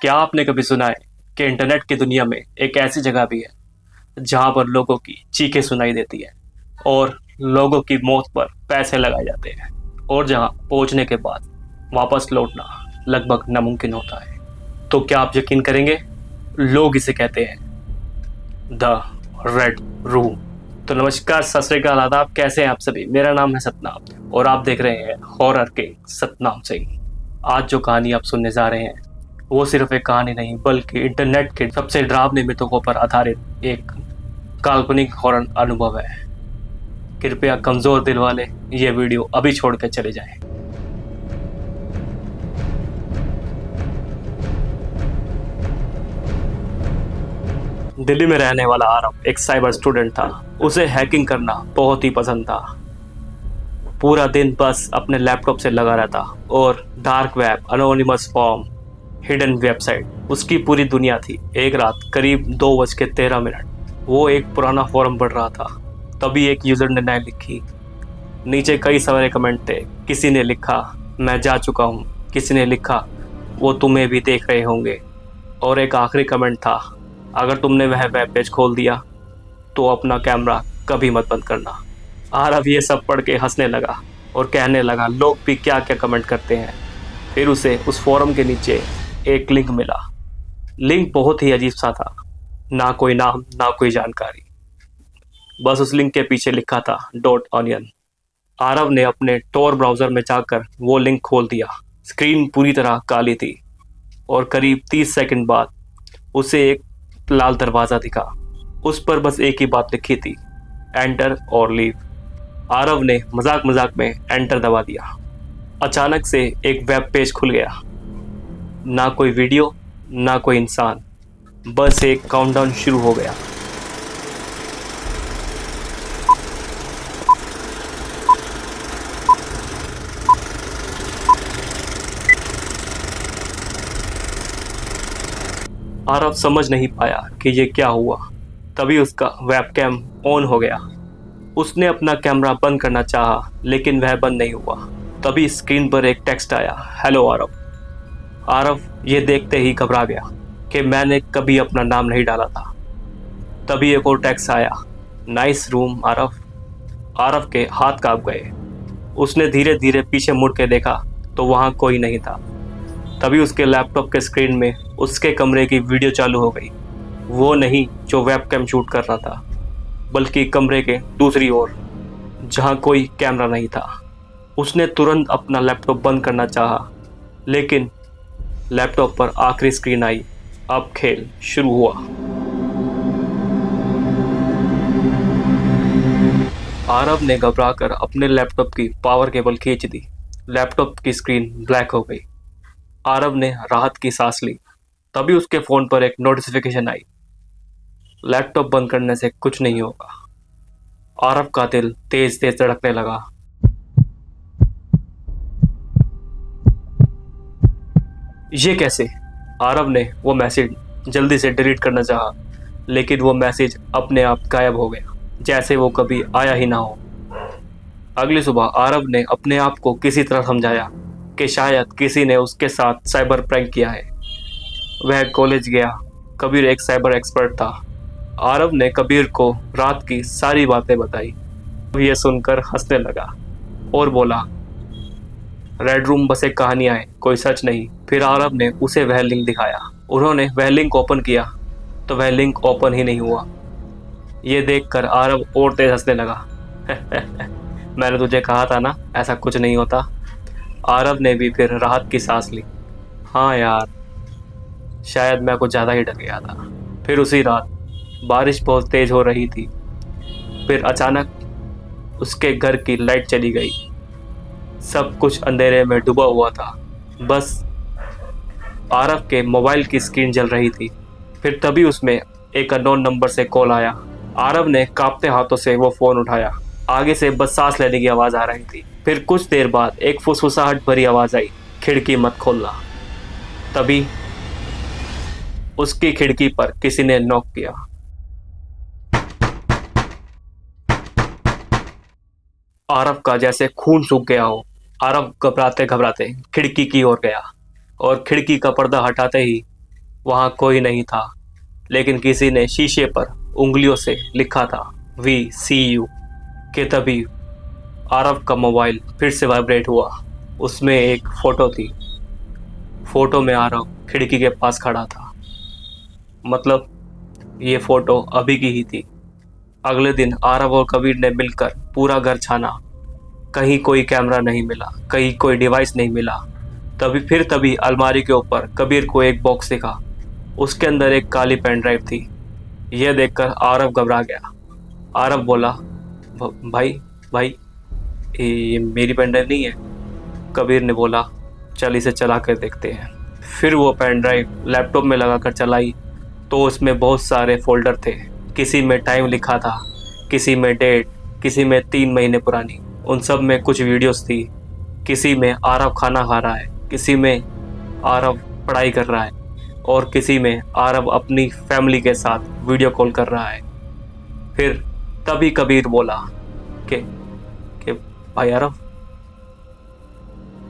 क्या आपने कभी सुना है कि इंटरनेट की दुनिया में एक ऐसी जगह भी है जहां पर लोगों की चीखें सुनाई देती है और लोगों की मौत पर पैसे लगाए जाते हैं और जहां पहुंचने के बाद वापस लौटना लगभग नामुमकिन होता है। तो क्या आप यकीन करेंगे, लोग इसे कहते हैं द रेड रूम। तो नमस्कार, सत श्री अकाल, आदाब, कैसे हैं आप सभी। मेरा नाम है सतनाम और आप देख रहे हैं हॉरर के सतनाम सिंह। आज जो कहानी आप सुनने जा रहे हैं वो सिर्फ एक कहानी नहीं बल्कि इंटरनेट के सबसे डरावने मिथकों पर आधारित एक काल्पनिक हॉरर अनुभव है। कृपया कमजोर दिल वाले ये वीडियो अभी छोड़ कर चले जाएं। दिल्ली में रहने वाला आरव एक साइबर स्टूडेंट था। उसे हैकिंग करना बहुत ही पसंद था। पूरा दिन बस अपने लैपटॉप से लगा रहता और dark web, anonymous form, hidden website उसकी पूरी दुनिया थी। एक रात करीब 2:13 वो एक पुराना फॉरम पढ़ रहा था। तभी एक यूजर ने लाइन लिखी। नीचे कई सारे कमेंट थे। किसी ने लिखा, मैं जा चुका हूँ। किसी ने लिखा, वो तुम्हें भी देख रहे होंगे। और एक आखिरी कमेंट था, अगर तुमने वह वेब पेज खोल दिया तो अपना कैमरा कभी मत बंद करना। आरव ये सब पढ़ के हंसने लगा और कहने लगा, लोग भी क्या क्या कमेंट करते हैं। फिर उसे उस फोरम के नीचे एक लिंक मिला। लिंक बहुत ही अजीब सा था, ना कोई नाम ना कोई जानकारी, बस उस लिंक के पीछे लिखा था डॉट ऑनियन। आरव ने अपने टोर ब्राउज़र में जाकर वो लिंक खोल दिया। स्क्रीन पूरी तरह काली थी और करीब 30 सेकंड बाद उसे एक लाल दरवाज़ा दिखा। उस पर बस एक ही बात लिखी थी, एंटर और लीव। आरव ने मजाक मजाक में एंटर दबा दिया। अचानक से एक वेब पेज खुल गया। ना कोई वीडियो ना कोई इंसान, बस एक काउंटडाउन शुरू हो गया। आरव समझ नहीं पाया कि ये क्या हुआ। तभी उसका वेबकैम ऑन हो गया। उसने अपना कैमरा बंद करना चाहा लेकिन वह बंद नहीं हुआ। तभी स्क्रीन पर एक टेक्स्ट आया, हेलो आरव। आरव ये देखते ही घबरा गया कि मैंने कभी अपना नाम नहीं डाला था। तभी एक और टेक्स्ट आया, नाइस रूम आरव। आरव के हाथ कांप गए। उसने धीरे धीरे पीछे मुड़ के देखा तो वहाँ कोई नहीं था। तभी उसके लैपटॉप के स्क्रीन में उसके कमरे की वीडियो चालू हो गई। वो नहीं जो वेबकैम शूट कर रहा था, बल्कि कमरे के दूसरी ओर जहाँ कोई कैमरा नहीं था। उसने तुरंत अपना लैपटॉप बंद करना चाहा, लेकिन लैपटॉप पर आखिरी स्क्रीन आई। अब खेल शुरू हुआ। आरव ने घबराकर अपने लैपटॉप की पावर केबल खींच दी। लैपटॉप की स्क्रीन ब्लैक हो गई। आरव ने राहत की सांस ली। तभी उसके फोन पर एक नोटिफिकेशन आई, लैपटॉप बंद करने से कुछ नहीं होगा। आरव का दिल तेज तेज धड़कने लगा। ये कैसे? आरव ने वो मैसेज जल्दी से डिलीट करना चाहा, लेकिन वो मैसेज अपने आप गायब हो गया, जैसे वो कभी आया ही ना हो। अगली सुबह आरव ने अपने आप को किसी तरह समझाया कि शायद किसी ने उसके साथ साइबर प्रैंक किया है। वह कॉलेज गया। कबीर एक साइबर एक्सपर्ट था। आरव ने कबीर को रात की सारी बातें बताई। वो ये सुनकर हंसने लगा और बोला, रेड रूम बस एक कहानियाँ है, कोई सच नहीं। फिर आरव ने उसे वह लिंक दिखाया। उन्होंने वह लिंक ओपन किया तो वह लिंक ओपन ही नहीं हुआ। ये देखकर आरव और तेज हंसने लगा। मैंने तुझे कहा था ना, ऐसा कुछ नहीं होता। आरव ने भी फिर राहत की सांस ली। हाँ यार, शायद मैं कुछ ज़्यादा ही डर गया था। फिर उसी रात बारिश बहुत तेज हो रही थी। फिर अचानक उसके घर की लाइट चली गई। सब कुछ अंधेरे में डूबा हुआ था। बस आरव के मोबाइल की स्क्रीन जल रही थी। फिर तभी उसमें एक अननोन नंबर से कॉल आया। आरव ने कांपते हाथों से वो फ़ोन उठाया। आगे से बस सांस लेने की आवाज़ आ रही थी। फिर कुछ देर बाद एक फुसफुसाहट भरी आवाज़ आई, खिड़की मत खोलना। तभी उसकी खिड़की पर किसी ने नॉक किया। आरव का जैसे खून सूख गया हो। आरव घबराते घबराते खिड़की की ओर गया और खिड़की का पर्दा हटाते ही वहाँ कोई नहीं था, लेकिन किसी ने शीशे पर उंगलियों से लिखा था VCU। के तभी आरव का मोबाइल फिर से वाइब्रेट हुआ। उसमें एक फोटो थी। फोटो में आरव खिड़की के पास खड़ा था। मतलब ये फोटो अभी की ही थी। अगले दिन आरव और कबीर ने मिलकर पूरा घर छाना। कहीं कोई कैमरा नहीं मिला, कहीं कोई डिवाइस नहीं मिला। तभी अलमारी के ऊपर कबीर को एक बॉक्स दिखा। उसके अंदर एक काली पेन ड्राइव थी। यह देखकर आरव घबरा गया। आरव बोला, भाई भाई, ये मेरी पेन ड्राइव नहीं है। कबीर ने बोला, चल इसे चला कर देखते हैं। फिर वो पेन ड्राइव लैपटॉप में लगाकर चलाई तो उसमें बहुत सारे फोल्डर थे। किसी में टाइम लिखा था, किसी में डेट, किसी में 3 महीने पुरानी। उन सब में कुछ वीडियोस थी। किसी में आरव खाना खा रहा है, किसी में आरव पढ़ाई कर रहा है और किसी में आरव अपनी फैमिली के साथ वीडियो कॉल कर रहा है। फिर तभी कबीर बोला कि भाई आरव,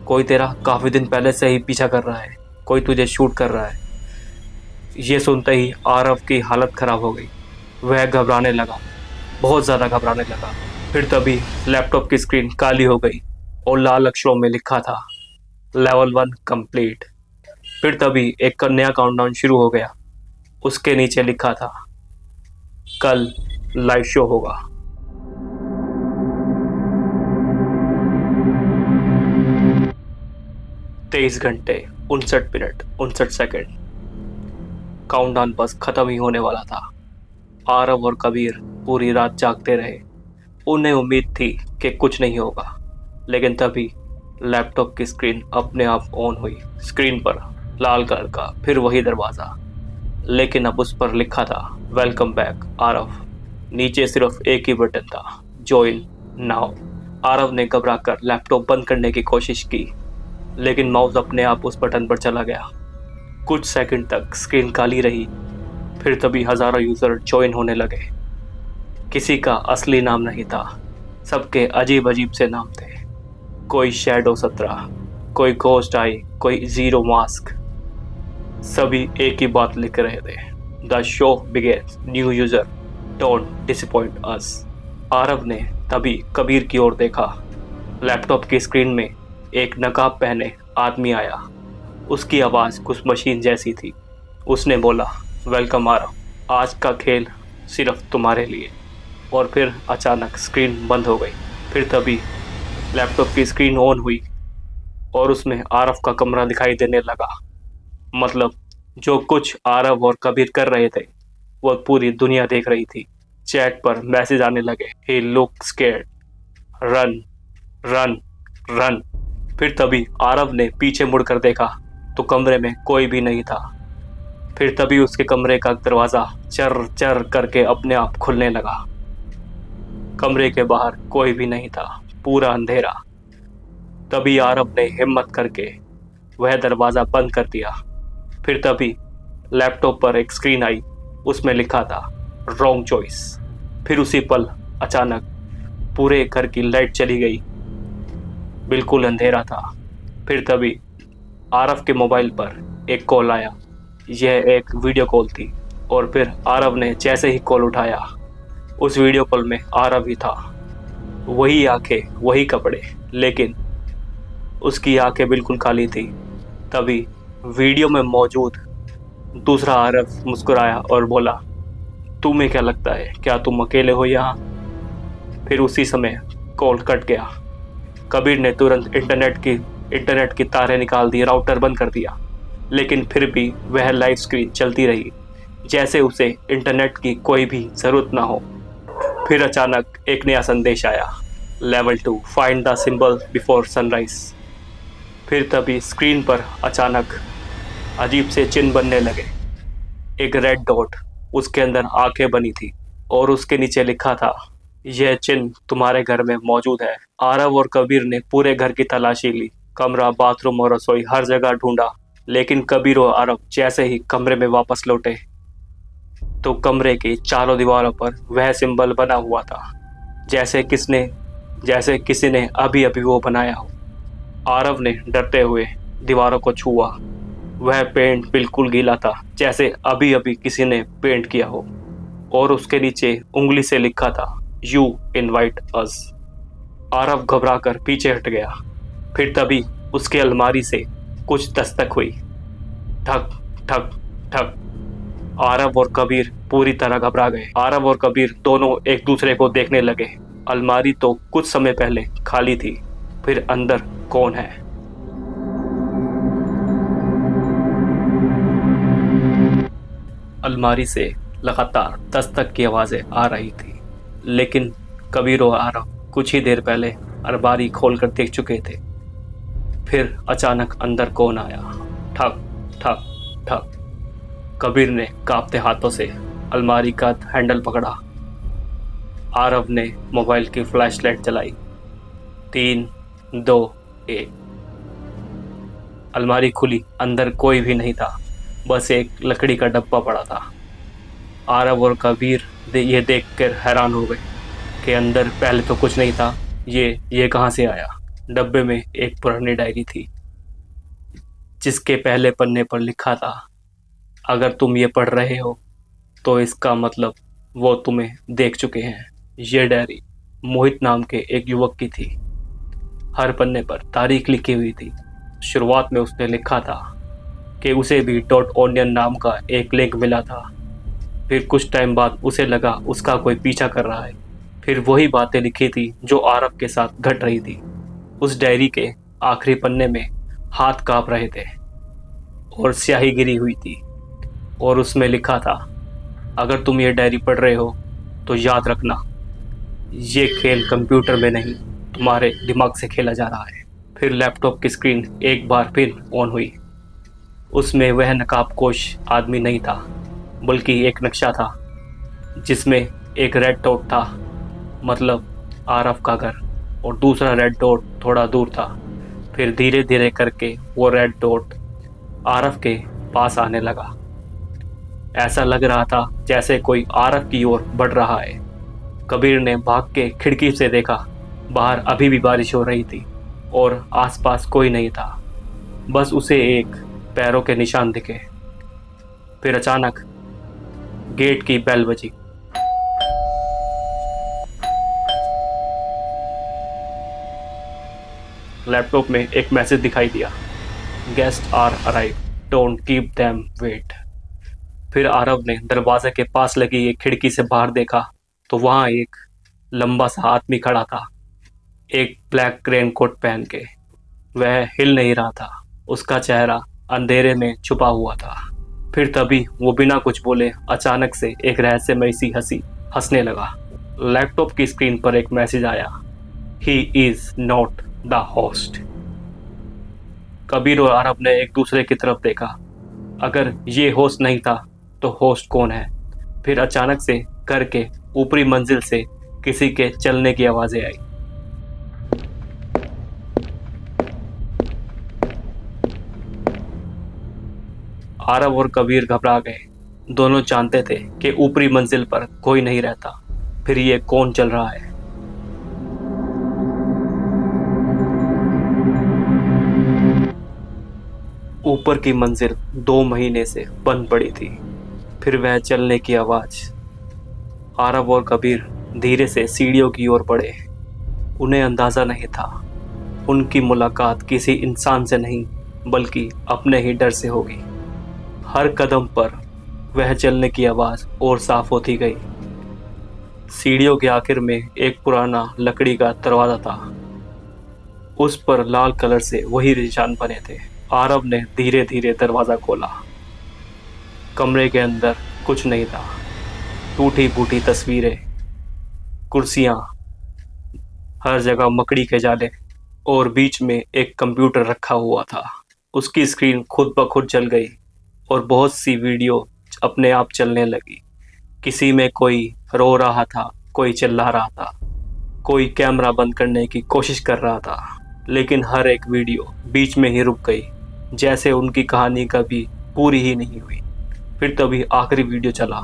कोई तेरा काफ़ी दिन पहले से ही पीछा कर रहा है, कोई तुझे शूट कर रहा है। ये सुनते ही आरव की हालत ख़राब हो गई। वह घबराने लगा, बहुत ज़्यादा घबराने लगा। फिर तभी लैपटॉप की स्क्रीन काली हो गई और लाल अक्षरों में लिखा था लेवल 1 कंप्लीट। फिर तभी एक नया काउंटडाउन शुरू हो गया। उसके नीचे लिखा था कल लाइव शो होगा। 23 घंटे 59 मिनट 59 सेकंड। काउंटडाउन बस खत्म ही होने वाला था। आरव और कबीर पूरी रात जागते रहे। उन्हें उम्मीद थी कि कुछ नहीं होगा, लेकिन तभी लैपटॉप की स्क्रीन अपने आप ऑन हुई। स्क्रीन पर लाल कलर का फिर वही दरवाज़ा, लेकिन अब उस पर लिखा था वेलकम बैक आरव। नीचे सिर्फ एक ही बटन था, ज्वाइन नाउ। आरव ने घबरा कर लैपटॉप बंद करने की कोशिश की, लेकिन माउस अपने आप उस बटन पर चला गया। कुछ सेकंड तक स्क्रीन काली रही। फिर तभी हज़ारों यूज़र ज्वाइन होने लगे। किसी का असली नाम नहीं था, सबके अजीब अजीब से नाम थे। कोई शैडो 17, कोई घोस्ट आई, कोई जीरो मास्क। सभी एक ही बात लिख रहे थे, the show begins, new user, don't disappoint us. Aarav ने तभी कबीर की ओर देखा। लैपटॉप की स्क्रीन में एक नकाब पहने आदमी आया। उसकी आवाज़ कुछ मशीन जैसी थी। उसने बोला, वेलकम आरव, आज का खेल सिर्फ तुम्हारे लिए। और फिर अचानक स्क्रीन बंद हो गई। फिर तभी लैपटॉप की स्क्रीन ऑन हुई और उसमें आरव का कमरा दिखाई देने लगा। मतलब जो कुछ आरव और कबीर कर रहे थे वो पूरी दुनिया देख रही थी। चैट पर मैसेज आने लगे, hey look scared, run run run. फिर तभी आरव ने पीछे मुड़कर देखा तो कमरे में कोई भी नहीं था। फिर तभी उसके कमरे का दरवाज़ा चर चर करके अपने आप खुलने लगा। कमरे के बाहर कोई भी नहीं था, पूरा अंधेरा। तभी आरव ने हिम्मत करके वह दरवाज़ा बंद कर दिया। फिर तभी लैपटॉप पर एक स्क्रीन आई, उसमें लिखा था रॉन्ग चॉइस। फिर उसी पल अचानक पूरे घर की लाइट चली गई, बिल्कुल अंधेरा था। फिर तभी आरव के मोबाइल पर एक कॉल आया। यह एक वीडियो कॉल थी और फिर आरव ने जैसे ही कॉल उठाया, उस वीडियो कॉल में आरव ही था। वही आंखें, वही कपड़े, लेकिन उसकी आंखें बिल्कुल काली थी। तभी वीडियो में मौजूद दूसरा आरव मुस्कुराया और बोला, तुम्हें क्या लगता है, क्या तुम अकेले हो यहाँ? फिर उसी समय कॉल कट गया। कबीर ने तुरंत इंटरनेट की तारें निकाल दी, राउटर बंद कर दिया, लेकिन फिर भी वह लाइव स्क्रीन चलती रही, जैसे उसे इंटरनेट की कोई भी ज़रूरत ना हो। फिर अचानक एक नया संदेश आया, level 2, find the symbol before sunrise. फिर तभी स्क्रीन पर अचानक अजीब से चिन्ह बनने लगे। एक रेड डॉट, उसके अंदर आंखें बनी थी और उसके नीचे लिखा था, यह चिन्ह तुम्हारे घर में मौजूद है। आरव और कबीर ने पूरे घर की तलाशी ली, कमरा, बाथरूम और रसोई, हर जगह ढूंढा, लेकिन कबीर और आरव जैसे ही कमरे में वापस लौटे तो कमरे की चारों दीवारों पर वह सिंबल बना हुआ था, जैसे किसी ने अभी अभी वो बनाया हो। आरव ने डरते हुए दीवारों को छुआ। वह पेंट बिल्कुल गीला था, जैसे अभी अभी किसी ने पेंट किया हो, और उसके नीचे उंगली से लिखा था, यू इनवाइट अस। आरव घबरा कर पीछे हट गया। फिर तभी उसके अलमारी से कुछ दस्तक हुई। ठक ठक ठक। आरव और कबीर पूरी तरह घबरा गए। आरव और कबीर दोनों एक दूसरे को देखने लगे। अलमारी तो कुछ समय पहले खाली थी, फिर अंदर कौन है? अलमारी से लगातार दस्तक की आवाजें आ रही थी, लेकिन कबीर और आरव कुछ ही देर पहले अलमारी खोलकर देख चुके थे। फिर अचानक अंदर कौन आया? ठक ठक ठक। कबीर ने कांपते हाथों से अलमारी का हैंडल पकड़ा। आरव ने मोबाइल की फ्लैशलाइट जलाई। 3, 2, 1। अलमारी खुली। अंदर कोई भी नहीं था, बस एक लकड़ी का डब्बा पड़ा था। आरव और कबीर ये देखकर हैरान हो गए कि अंदर पहले तो कुछ नहीं था। ये कहाँ से आया? डब्बे में एक पुरानी डायरी थी, जिसके पहले पन्ने पर लिखा था, अगर तुम ये पढ़ रहे हो तो इसका मतलब वो तुम्हें देख चुके हैं। ये डायरी मोहित नाम के एक युवक की थी। हर पन्ने पर तारीख लिखी हुई थी। शुरुआत में उसने लिखा था कि उसे भी .onion नाम का एक लिंक मिला था। फिर कुछ टाइम बाद उसे लगा उसका कोई पीछा कर रहा है। फिर वही बातें लिखी थी जो आरव के साथ घट रही थी। उस डायरी के आखिरी पन्ने में हाथ कांप रहे थे और स्याही गिरी हुई थी, और उसमें लिखा था, अगर तुम ये डायरी पढ़ रहे हो तो याद रखना, ये खेल कंप्यूटर में नहीं, तुम्हारे दिमाग से खेला जा रहा है। फिर लैपटॉप की स्क्रीन एक बार फिर ऑन हुई। उसमें वह नकाबपोश आदमी नहीं था, बल्कि एक नक्शा था जिसमें एक रेड डॉट था, मतलब आरव का घर, और दूसरा रेड डॉट थोड़ा दूर था। फिर धीरे धीरे करके वो रेड डॉट आरव के पास आने लगा। ऐसा लग रहा था जैसे कोई आरव की ओर बढ़ रहा है। कबीर ने भाग के खिड़की से देखा। बाहर अभी भी बारिश हो रही थी और आसपास कोई नहीं था, बस उसे एक पैरों के निशान दिखे। फिर अचानक गेट की बेल बजी। लैपटॉप में एक मैसेज दिखाई दिया, guest are arrive, don't keep them wait. फिर आरव ने दरवाजे के पास लगी एक खिड़की से बाहर देखा तो वहां एक लंबा सा आदमी खड़ा था, एक ब्लैक रेन कोट पहन के। वह हिल नहीं रहा था, उसका चेहरा अंधेरे में छुपा हुआ था। फिर तभी वो बिना कुछ बोले अचानक से एक रहस्यमयी सी हंसी हंसने लगा। लैपटॉप की स्क्रीन पर एक मैसेज आया, he is not the host. Kabir और आरव ने एक दूसरे की तरफ देखा। अगर ये होस्ट नहीं था तो होस्ट कौन है? फिर अचानक से घर के ऊपरी मंजिल से किसी के चलने की आवाजें आई। आरव और कबीर घबरा गए। दोनों जानते थे कि ऊपरी मंजिल पर कोई नहीं रहता। फिर ये कौन चल रहा है? ऊपर की मंजिल 2 महीने से बंद पड़ी थी। फिर वह चलने की आवाज। आरव और कबीर धीरे से सीढ़ियों की ओर बढ़े। उन्हें अंदाजा नहीं था उनकी मुलाकात किसी इंसान से नहीं, बल्कि अपने ही डर से होगी। हर कदम पर वह चलने की आवाज और साफ होती गई। सीढ़ियों के आखिर में एक पुराना लकड़ी का दरवाजा था। उस पर लाल कलर से वही निशान बने थे। आरव ने धीरे धीरे दरवाजा खोला। कमरे के अंदर कुछ नहीं था। टूटी फूटी तस्वीरें, कुर्सियां, हर जगह मकड़ी के जाले, और बीच में एक कंप्यूटर रखा हुआ था। उसकी स्क्रीन खुद ब खुद जल गई और बहुत सी वीडियो अपने आप चलने लगी। किसी में कोई रो रहा था, कोई चिल्ला रहा था, कोई कैमरा बंद करने की कोशिश कर रहा था, लेकिन हर एक वीडियो बीच में ही रुक गई, जैसे उनकी कहानी कभी पूरी ही नहीं हुई। फिर तभी आखिरी वीडियो चला।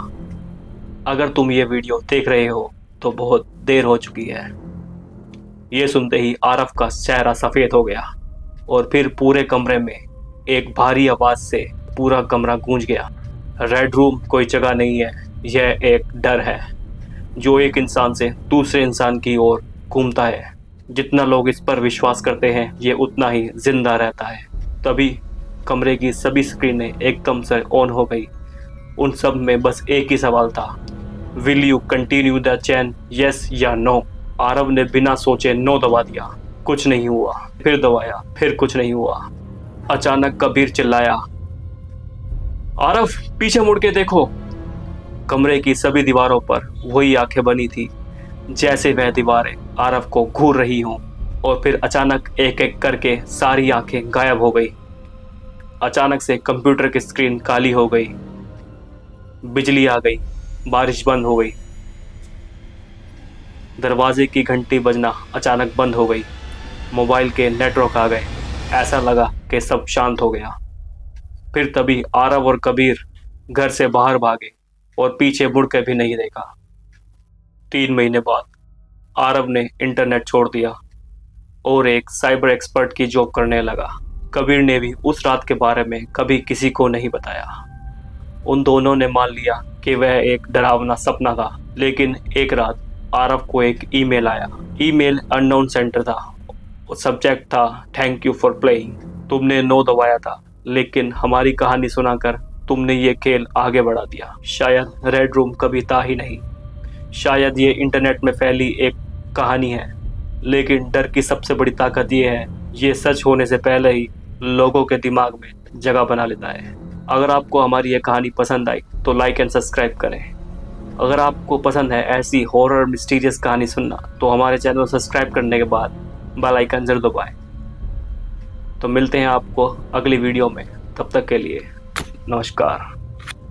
अगर तुम ये वीडियो देख रहे हो तो बहुत देर हो चुकी है। ये सुनते ही आरव का चेहरा सफ़ेद हो गया और फिर पूरे कमरे में एक भारी आवाज से पूरा कमरा गूंज गया। रेड रूम कोई जगह नहीं है, यह एक डर है जो एक इंसान से दूसरे इंसान की ओर घूमता है। जितना लोग इस पर विश्वास करते हैं ये उतना ही जिंदा रहता है। तभी कमरे की सभी स्क्रीनें एकदम से ऑन हो गई। उन सब में बस एक ही सवाल था, will you continue the chain, yes या नो। आरव ने बिना सोचे नो दबा दिया। कुछ नहीं हुआ। फिर दबाया, फिर कुछ नहीं हुआ। अचानक कबीर चिल्लाया, आरव पीछे मुड़ के देखो। कमरे की सभी दीवारों पर वही आंखें बनी थी, जैसे वह दीवारें आरव को घूर रही हों। और फिर अचानक एक एक करके सारी आंखें गायब हो गई। अचानक से कंप्यूटर की स्क्रीन काली हो गई, बिजली आ गई, बारिश बंद हो गई, दरवाजे की घंटी बजना अचानक बंद हो गई, मोबाइल के नेटवर्क आ गए। ऐसा लगा कि सब शांत हो गया। फिर तभी आरव और कबीर घर से बाहर भागे और पीछे मुड़ के भी नहीं देखा। 3 महीने बाद आरव ने इंटरनेट छोड़ दिया और एक साइबर एक्सपर्ट की जॉब करने लगा। कबीर ने भी उस रात के बारे में कभी किसी को नहीं बताया। उन दोनों ने मान लिया कि वह एक डरावना सपना था। लेकिन एक रात आरव को एक ईमेल आया। ईमेल अननोन सेंटर था। सब्जेक्ट था, थैंक यू फॉर प्लेइंग। तुमने नो दबाया था, लेकिन हमारी कहानी सुनाकर तुमने ये खेल आगे बढ़ा दिया। शायद रेड रूम कभी था ही नहीं। शायद ये इंटरनेट में फैली एक कहानी है। लेकिन डर की सबसे बड़ी ताकत ये है, ये सच होने से पहले ही लोगों के दिमाग में जगह बना लेता है। अगर आपको हमारी ये कहानी पसंद आई तो लाइक एंड सब्सक्राइब करें। अगर आपको पसंद है ऐसी हॉरर मिस्टीरियस कहानी सुनना तो हमारे चैनल को सब्सक्राइब करने के बाद बेल आइकन जरूर दबाएं। तो मिलते हैं आपको अगली वीडियो में। तब तक के लिए नमस्कार।